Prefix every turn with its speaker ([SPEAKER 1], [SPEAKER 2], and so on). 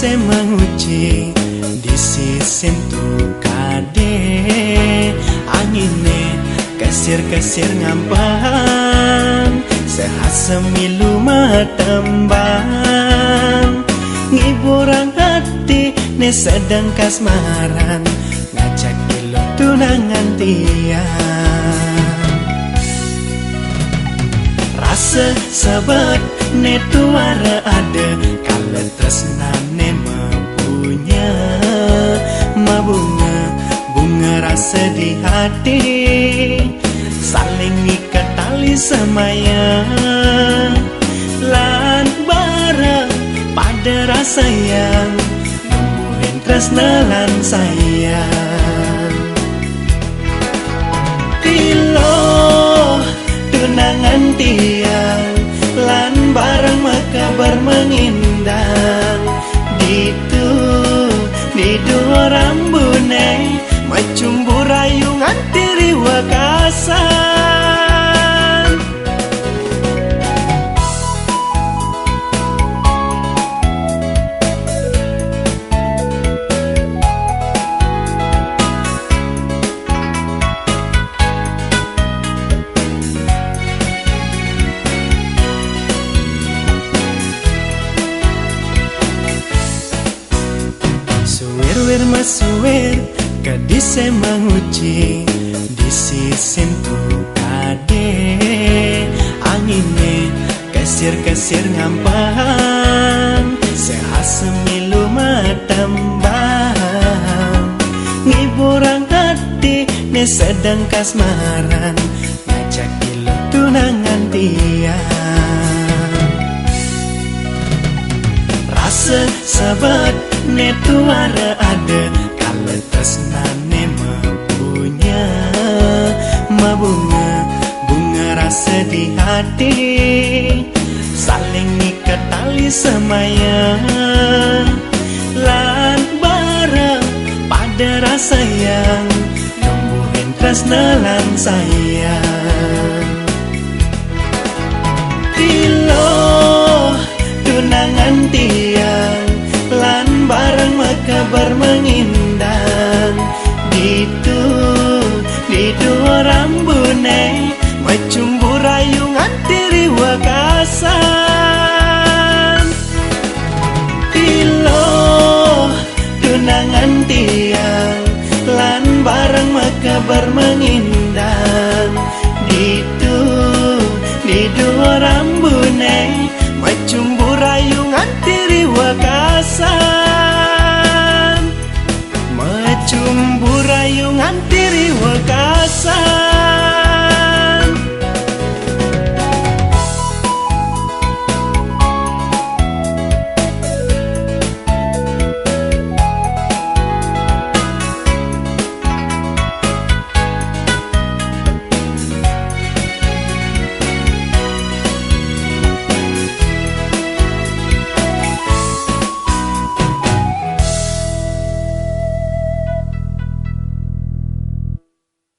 [SPEAKER 1] se menguci di sisin tu kade angine kesir-kesir ngampang sehat semilu matembang ngiburang hati ne sedang kasmaran ngajak ilo tunangan tiang rasa sabat ne tuara ada kalau tresnane mempunya mabunga bunga rasa di hati saling ikat tali semaya lan bareng pada rasa yang numbuhin tresna lan sayang tilo tunangan tiang lan bareng makabar mengindang ditu di dua rambune macumbu rayungan tiri wakasan suwir-wir masuwir kadise menguci di sisin tu kade angine kesir-kesir ngampang sehat semilu matembang ngiburang hati ne sedang kasmaran ngajak ilo tunangan tiang rasa sabat ne tuara ada kalau tresnane mempunya mabunga bunga rasa di hati saling ikat tali semaya lan bareng pada rasa yang numbuhin tresna lan sayang tilo tunangan tiang lan bareng makabar mengindang ditu di dua rambune macumbu rayungan tiri wakasan tilo tunangan tiang lan bareng makabar mengindang ditu di dua rambune macumbu rayungan tiri wakasan macumbu rayungan tiri wakasan